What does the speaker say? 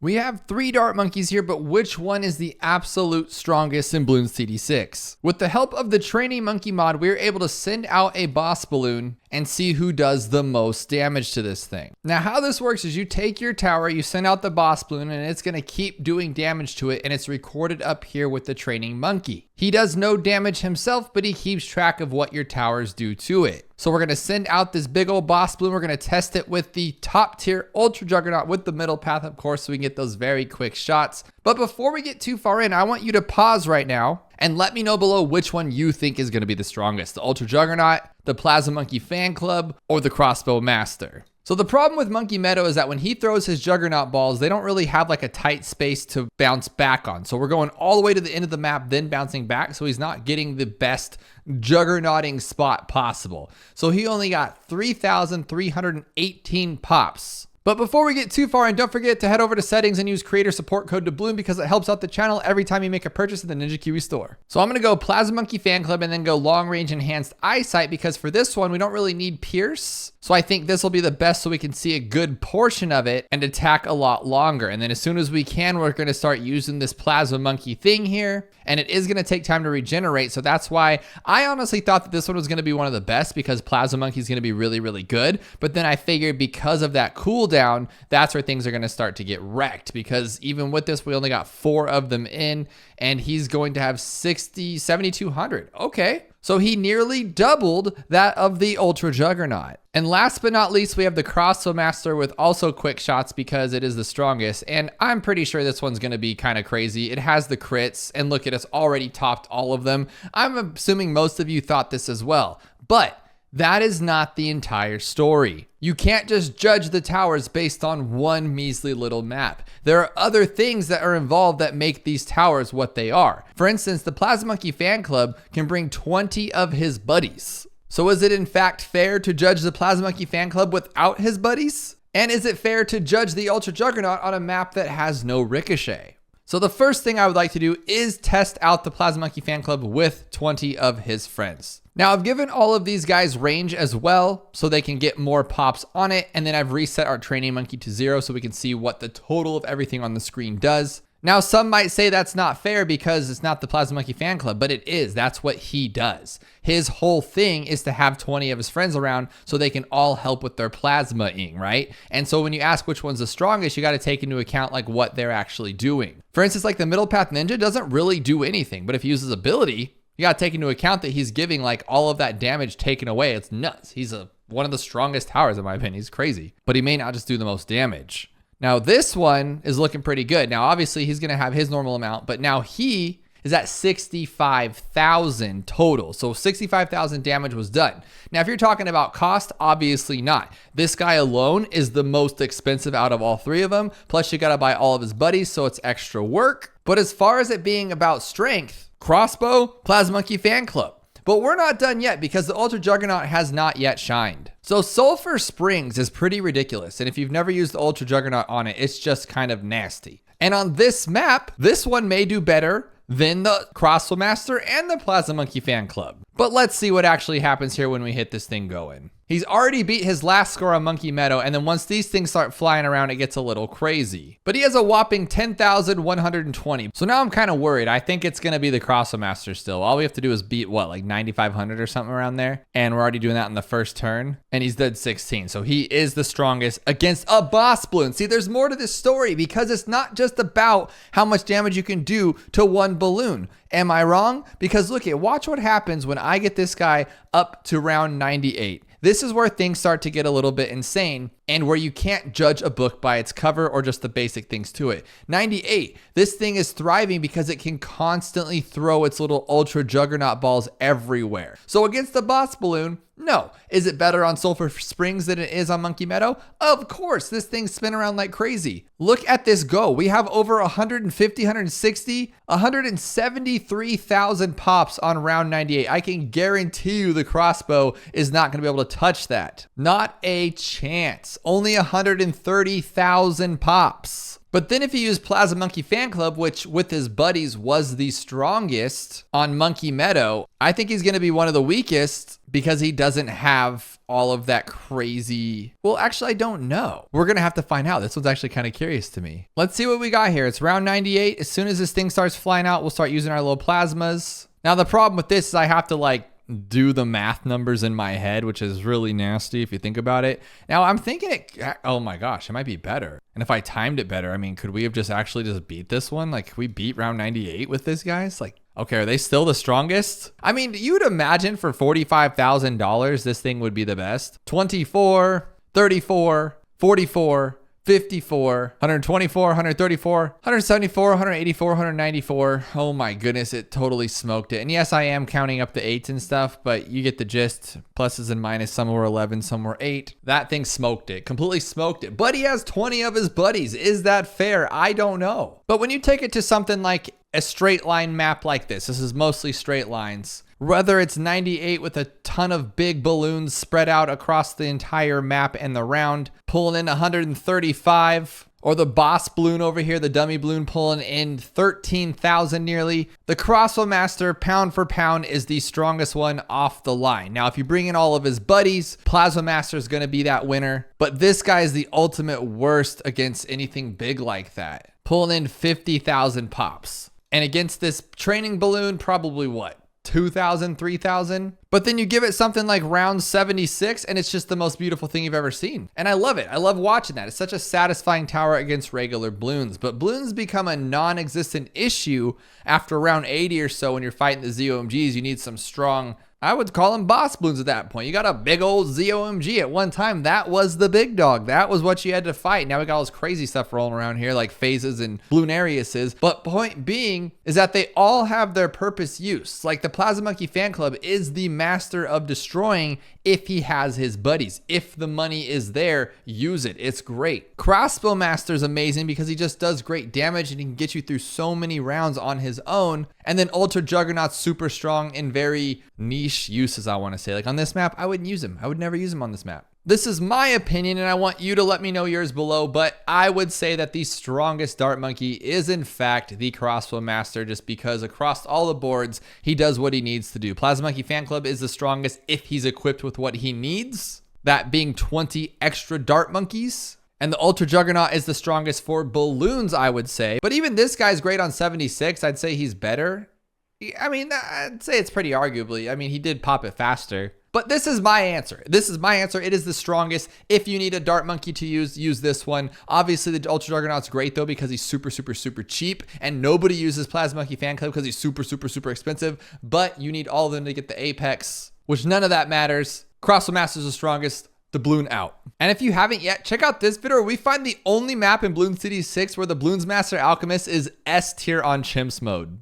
We have 3 dart monkeys here, but which one is the absolute strongest in Bloons TD6? With the help of the training monkey mod, we are able to send out a boss balloon and see who does the most damage to this thing. Now, how this works is you take your tower, you send out the boss balloon, and it's gonna keep doing damage to it, and it's recorded up here with the training monkey. He does no damage himself, but he keeps track of what your towers do to it. So we're gonna send out this big old boss balloon. We're gonna test it with the top tier Ultra Juggernaut with the middle path, of course, so we can get those very quick shots. But before we get too far in, I want you to pause right now and let me know below which one you think is gonna be the strongest, the Ultra Juggernaut, the Plasma Monkey Fan Club, or the Crossbow Master. So the problem with Monkey Meadow is that when he throws his Juggernaut balls, they don't really have like a tight space to bounce back on. So we're going all the way to the end of the map, then bouncing back. So he's not getting the best juggernauting spot possible. So he only got 3,318 pops. But before we get too far in, don't forget to head over to settings and use creator support code Dabloon because it helps out the channel every time you make a purchase in the Ninja Kiwi store. So I'm gonna go Plasma Monkey Fan Club and then go Long Range Enhanced Eyesight because for this one, we don't really need Pierce. So I think this will be the best so we can see a good portion of it and attack a lot longer. And then as soon as we can, we're gonna start using this Plasma Monkey thing here. And it is gonna take time to regenerate. So that's why I honestly thought that this one was gonna be one of the best because Plasma Monkey is gonna be really, really good. But then I figured because of that cooldown, that's where things are gonna start to get wrecked because even with this, we only got 4 of them in and he's going to have 7,200. Okay. So he nearly doubled that of the Ultra Juggernaut. And last but not least, we have the Crossbow Master with also quick shots because it is the strongest. And I'm pretty sure this one's gonna be kind of crazy. It has the crits and look at us already topped all of them. I'm assuming most of you thought this as well, but that is not the entire story. You can't just judge the towers based on one measly little map. There are other things that are involved that make these towers what they are. For instance, the Plasma Monkey Fan Club can bring 20 of his buddies. So is it in fact fair to judge the Plasma Monkey Fan Club without his buddies? And is it fair to judge the Ultra Juggernaut on a map that has no ricochet? So the first thing I would like to do is test out the Plasma Monkey Fan Club with 20 of his friends. Now I've given all of these guys range as well so they can get more pops on it. And then I've reset our training monkey to 0 so we can see what the total of everything on the screen does. Now some might say that's not fair because it's not the Plasma Monkey Fan Club, but it is. That's what he does. His whole thing is to have 20 of his friends around so they can all help with their plasma-ing, right? And so when you ask which one's the strongest, you got to take into account like what they're actually doing. For instance, like the Middle Path Ninja doesn't really do anything, but if he uses ability, you got to take into account that he's giving like all of that damage taken away. It's nuts. He's one of the strongest towers in my opinion. He's crazy, but he may not just do the most damage. Now this one is looking pretty good. Now obviously he's going to have his normal amount, but now he is at 65,000 total. So 65,000 damage was done. Now if you're talking about cost, obviously not. This guy alone is the most expensive out of all 3 of them. Plus you got to buy all of his buddies, so it's extra work. But as far as it being about strength, Crossbow, Plasma Monkey Fan Club. But we're not done yet because the Ultra Juggernaut has not yet shined. So Sulfur Springs is pretty ridiculous. And if you've never used the Ultra Juggernaut on it, it's just kind of nasty. And on this map, this one may do better than the Crossbow Master and the Plasma Monkey Fan Club. But let's see what actually happens here when we hit this thing going. He's already beat his last score on Monkey Meadow, and then once these things start flying around, it gets a little crazy. But he has a whopping 10,120. So now I'm kind of worried. I think it's going to be the Crossbow Master still. All we have to do is beat, what, like 9,500 or something around there? And we're already doing that in the first turn, and he's dead 16. So he is the strongest against a boss balloon. See, there's more to this story because it's not just about how much damage you can do to one balloon. Am I wrong? Because look, watch what happens when I get this guy up to round 98. This is where things start to get a little bit insane and where you can't judge a book by its cover or just the basic things to it. 98, this thing is thriving because it can constantly throw its little Ultra Juggernaut balls everywhere. So against the boss balloon, no. Is it better on Sulfur Springs than it is on Monkey Meadow? Of course, this thing's spin around like crazy. Look at this go. We have over 150, 160, 173,000 pops on round 98. I can guarantee you the crossbow is not going to be able to touch that. Not a chance. Only 130,000 pops. But then if you use Plasma Monkey Fan Club, which with his buddies was the strongest on Monkey Meadow, I think he's going to be one of the weakest because he doesn't have all of that crazy. Well, actually, I don't know. We're going to have to find out. This one's actually kind of curious to me. Let's see what we got here. It's round 98. As soon as this thing starts flying out, we'll start using our little plasmas. Now, the problem with this is I have to like do the math numbers in my head, which is really nasty if you think about it. Now, I'm thinking oh my gosh, it might be better. And if I timed it better, I mean, could we have just beat this one? Like, we beat round 98 with this, guys? Like, okay, are they still the strongest? I mean, you'd imagine for $45,000, this thing would be the best. 24, 34, 44, 54, 124, 134, 174, 184, 194. Oh my goodness, it totally smoked it. And yes, I am counting up the 8s and stuff, but you get the gist. Pluses and minuses, some were 11, some were 8. That thing smoked it, completely smoked it. But he has 20 of his buddies. Is that fair? I don't know. But when you take it to something like a straight line map like this is mostly straight lines. Whether it's 98 with a ton of big balloons spread out across the entire map and the round, pulling in 135, or the boss balloon over here, the dummy balloon pulling in 13,000 nearly. The Crossbow Master, pound for pound, is the strongest one off the line. Now, if you bring in all of his buddies, Plasma Master is going to be that winner. But this guy is the ultimate worst against anything big like that. Pulling in 50,000 pops. And against this training balloon, probably what? 2,000, 3,000. But then you give it something like round 76 and it's just the most beautiful thing you've ever seen. And I love it. I love watching that. It's such a satisfying tower against regular balloons. But balloons become a non-existent issue after round 80 or so when you're fighting the ZOMGs. You need some strong, I would call them boss balloons at that point. You got a big old ZOMG at one time. That was the big dog. That was what you had to fight. Now we got all this crazy stuff rolling around here like phases and Bloonariuses. But point being is that they all have their purpose use. Like the Plasma Monkey fan club is the master of destroying if he has his buddies. If the money is there, use it. It's great. Crossbow Master is amazing because he just does great damage and he can get you through so many rounds on his own. And then Ultra Juggernaut's super strong in very niche uses, I want to say. Like on this map, I wouldn't use him. I would never use him on this map. This is my opinion, and I want you to let me know yours below, but I would say that the strongest Dart Monkey is, in fact, the Crossbow Master, just because across all the boards, he does what he needs to do. Plasma Monkey Fan Club is the strongest if he's equipped with what he needs, that being 20 extra Dart Monkeys. And the Ultra Juggernaut is the strongest for balloons, I would say. But even this guy's great on 76. I'd say he's better. I mean, I'd say it's pretty arguably. I mean, he did pop it faster. But this is my answer. This is my answer. It is the strongest. If you need a Dart Monkey to use this one. Obviously, the Ultra Juggernaut's great, though, because he's super, super, super cheap. And nobody uses Plasma Monkey Fan Club because he's super, super, super expensive. But you need all of them to get the Apex, which none of that matters. Crossbow Master's the strongest. Dabloon out. And if you haven't yet, check out this video where we find the only map in Bloons TD 6 where the Bloons Master Alchemist is S tier on chimps mode.